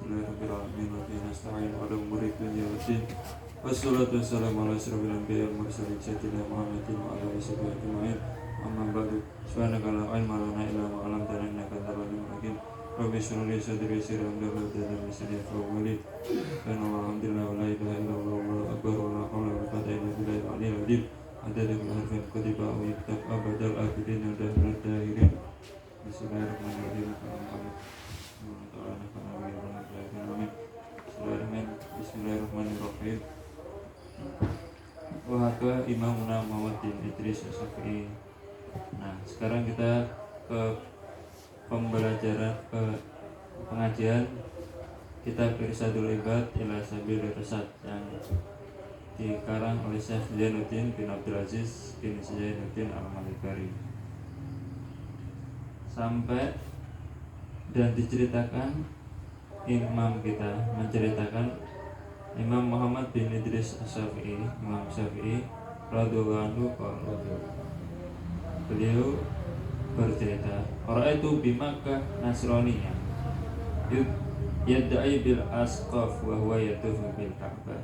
alhamdulillahi rabbil alamin wa bihi nasta'in ala umuri dunya waddin. Wassalatu wassalamu ala asyrofil anbiya'i wal mursalin sayyidina Muhammadin wa ala alihi ajma'in. Amma ba'du. Subhanaka la ilma lana illa ma 'allamtana innaka antal alimul hakim. Rabbi shrah li sadri wa yassir li amri wahlul 'uqdatam min lisani yafqahu qawli. Alhamdulillah wa la ilaha illallah wallahu akbar wa la haula wa la quwwata illa billahil aliyyil azim. Adada kulli harfin kutiba wa yaktab abadal abidin wa dahrul dahirin. Bismillahirrahmanirrahim. Bismillahirrahmanirrahim. Wahaka Imamuna Muhammad bin Idris As-Syafi'i. Nah, sekarang kita ke pembelajaran, ke pengajian kitab Irsyadul Ibad ila Sabilir Rasyad yang dikarang oleh Syekh Zainuddin bin Abdul Aziz bin Zainuddin Al-Malikari. Sampai dan diceritakan imam kita menceritakan Imam Muhammad bin Idris As-Syafi'i, Imam Syafi'i radhiyallahu anhu, beliau bercerita, orang itu bimakah Nasraniya yadda'i bil asqaf wa huwa yatufu bil Ka'bah.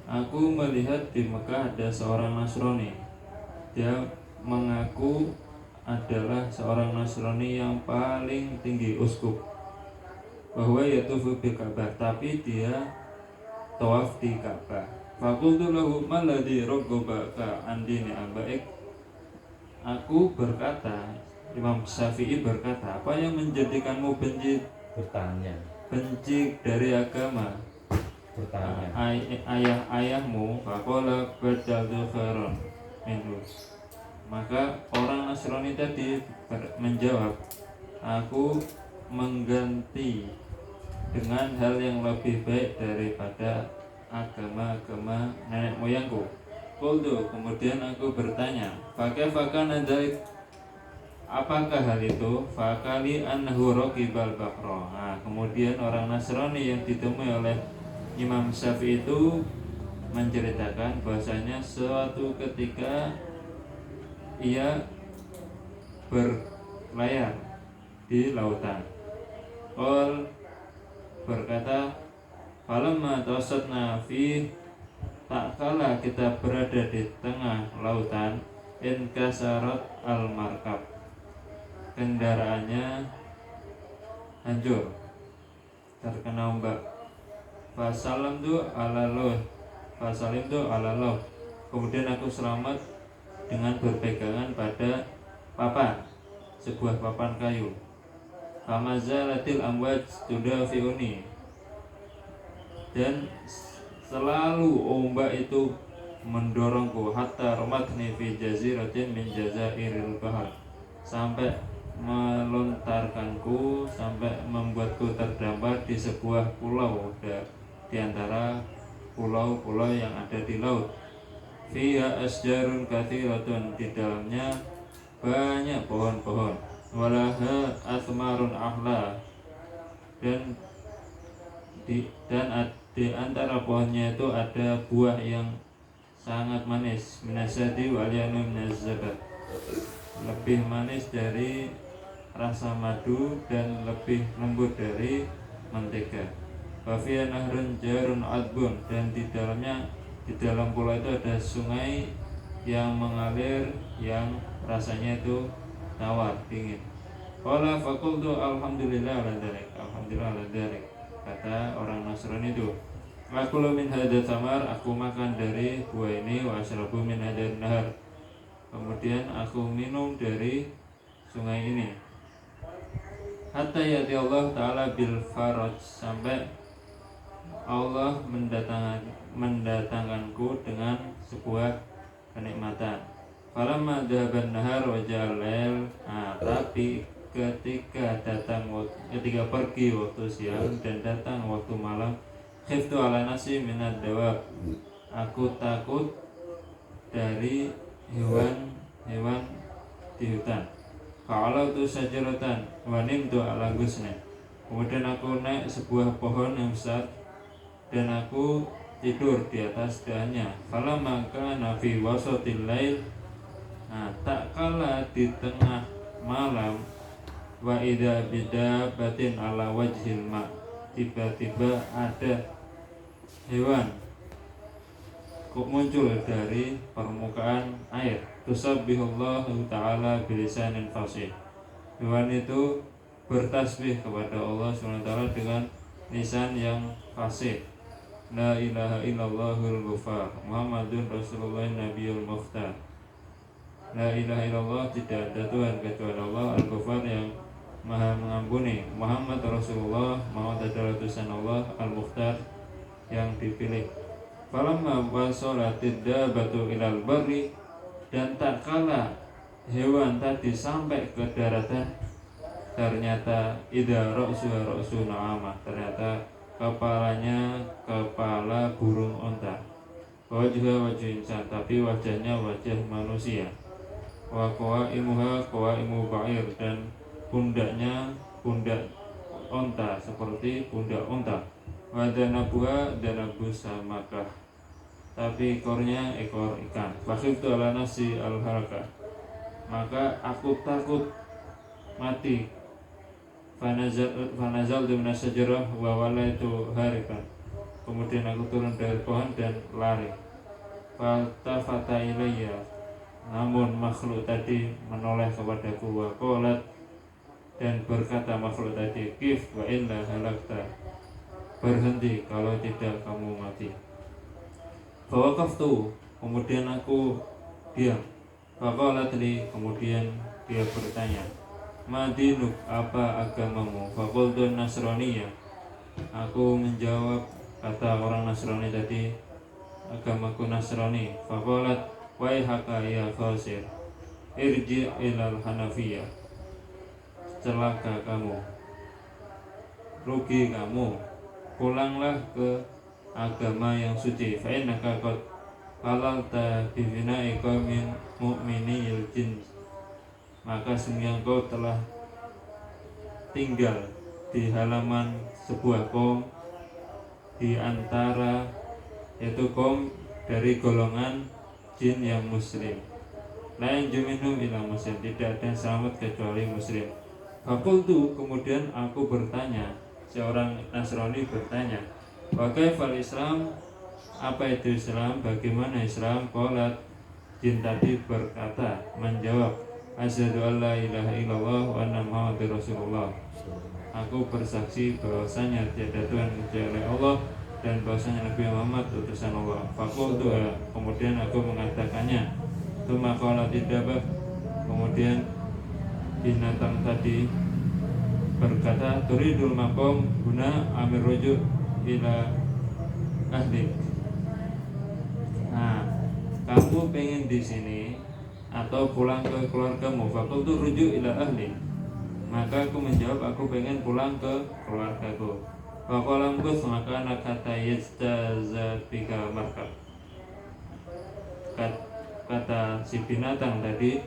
Aku melihat di Mekah ada seorang Nasrani. Dia mengaku adalah seorang Nasrani yang paling tinggi, uskup. Bahwa yatufu bil Ka'bah, tapi dia tawaf di Ka'bah. Faqultu lahu ma ladzi raggabaka an dini abaik. Aku berkata, Imam Syafi'i berkata, apa yang menjadikanmu benci dari agama ayah-ayahmu? Faqala badaltu khairan minhu. Maka orang Nasrani tadi menjawab, aku mengganti dengan hal yang lebih baik daripada agama-agama nenek moyangku. Qultu, kemudian aku bertanya, fakana dzalik, apakah hal itu? Fakali annahu raqibal baqra. Nah, kemudian orang Nasrani yang ditemui oleh Imam Syafi'i itu menceritakan bahwasanya suatu ketika ia berlayar di lautan. Qol berkata, falamma tawassatna fi, tak kala kita berada di tengah lautan, inkasarat al-markab, kendaraannya hancur, terkena ombak. Fasalim tu ala loh, kemudian aku selamat dengan berpegangan pada papan, sebuah papan kayu. Famazalatil amwaj tudafiuni, dan selalu ombak itu mendorongku, hatta ramatni fi jaziratin min jazairil bahar, sampai melontarkanku, sampai membuatku terdampar di sebuah pulau di antara pulau-pulau yang ada di laut. Fiha asjarun katsiratun, di dalamnya banyak pohon-pohon. Walaha athmarun ahla, dan di antara pohonnya itu ada buah yang sangat manis. Minasadi waliyanu minazabat, lebih manis dari rasa madu dan lebih lembut dari mentega. Wafiya nahrun jarun adbun, dan di dalam pulau itu ada sungai yang mengalir yang rasanya itu tawar, dingin. Qala faqultu alhamdulillah ala dzalik, alhamdulillah ala dzalik, kata orang Nasrani itu. Aqulu min hadza tamar, aku makan dari buah ini, wa asyrabu min hadzal nahar, kemudian aku minum dari sungai ini. Hatta yati Allah taala bil faraj, sampai Allah mendatangkanku dengan sebuah kenikmatan. Falamma dhahaban nahar wa ja'al, tapi ketika pergi waktu siang dan datang waktu malam, khiftu ala nasi minad dawab, aku takut dari hewan di hutan. Fa'alautu syajaratan wa nimtu ala ghusnin, kemudian aku naik sebuah pohon yang besar dan aku tidur di atas dahannya. Falamma kana fi wasatil lail, tak kala di tengah malam, wa idza bidabatin ala wajhil ma, tiba-tiba ada hewan kok muncul dari permukaan air. Tusabbihullahu ta'ala bilisanin fasih. Hewan itu bertasbih kepada Allah SWT dengan lisan yang fasih. La ilaha illallahul ghafar Muhammadun Rasulullah Nabiyul Mukhtar. La ilaha illallah, tidak ada Tuhan kecuali Allah, Al-Ghafar yang Maha mengampuni. Muhammad Rasulullah, Muhammad adalah utusan Allah, Al-Mukhtar yang dipilih. Falamma wasalatid dabatu ilal barri, dan tak kala hewan tadi sampai ke daratan, ternyata idza ra'suha ra'su na'amah, ternyata kepalanya kepala burung onta. Wajah insan, tapi wajahnya wajah manusia. Wa qawaimuha qawaimu ba'ir, dan pundaknya pundak onta seperti pundak onta. Wa danabuha danabu samakah, tapi ekornya ekor ikan. Fakhiftu ala nafsi al-halakah, maka aku takut mati. Fanazal minas sajarah wa walaitu harikan, kemudian aku turun dari pohon dan lari. Faltafata ilayya, namun makhluk tadi menoleh kepadaku. Wa qalat, dan berkata makhluk tadi, kif wa illa halakta, berhenti kalau tidak kamu mati. Fawaqaftu, kemudian aku diam. Faqalat li, kemudian dia bertanya, madinuk, apa agamamu? Faqultu nasraniyah, aku menjawab, kata orang Nasrani tadi, agamaku Nasrani. Faqalat waihaka ya khasir, irji ilal hanafiyah, celaka kamu, rugi kamu, pulanglah ke agama yang suci. Fa innaka qad halalta bi bina'i qaumin mu'minil jin, maka sungguh engkau telah tinggal di halaman sebuah kaum di antara, yaitu kaum dari golongan jin yang muslim. Lain juminhum ila muslim, tidak ada yang selamat kecuali muslim. Fakultu, kemudian aku bertanya, seorang Nasrani bertanya, wa kaifal Islam, apa itu Islam, bagaimana Islam? Qalat, jin tadi berkata, menjawab, asyhadu an la ilaha illallah wa anna muhammadar rasulullah, aku bersaksi bahwasanya tiada Tuhan kecuali Allah dan bahwasanya Nabi Muhammad utusan Allah. Fakultu, kemudian aku mengatakannya. Tsumma qalat idabah, kemudian binatang tadi berkata, turidul maqam guna amir rujuk ila ahli. Nah, kamu pengen di sini atau pulang ke keluargamu? Fakultu rujuk ila ahli, maka aku menjawab, aku pengen pulang ke keluargaku. Faqalam gus, maka nakata yastazabika markab, kata si binatang tadi,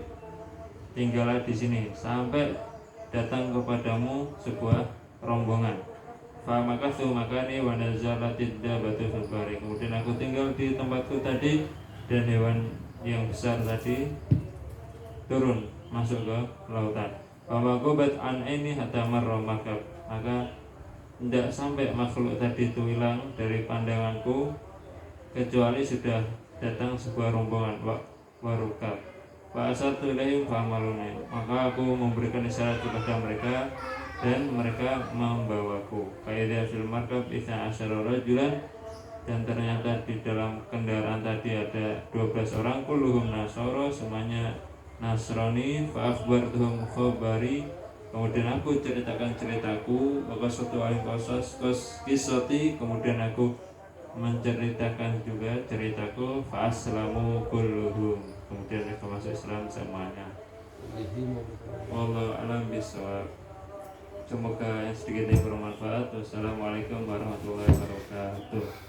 tinggallah di sini sampai datang kepadamu sebuah rombongan. Fa makathu makani wa nazalatid dabatu fil bahri, kemudian aku tinggal di tempatku tadi dan hewan yang besar tadi turun masuk ke lautan. Fa magobat an aini hatta marra markab, maka tidak sampai makhluk tadi itu hilang dari pandanganku kecuali sudah datang sebuah rombongan warukab. Fa asartu ilaihim fa amaluni, maka aku memberikan isyarat kepada mereka dan mereka membawaku. Kaidha fil markab isna asyara rajulan, dan ternyata di dalam kendaraan tadi ada 12 orang, kulluhum nasara, semuanya Nasrani. Fa akhbartuhum khabari, kemudian aku ceritakan ceritaku. Maka suatu alim qasas kisati, kemudian aku menceritakan juga ceritaku. Fa aslamu kulluhum, kemudian mereka masuk Islam semuanya. Wallahu a'lam bishawab. Semoga yang sedikit ini bermanfaat. Wassalamualaikum warahmatullahi wabarakatuh.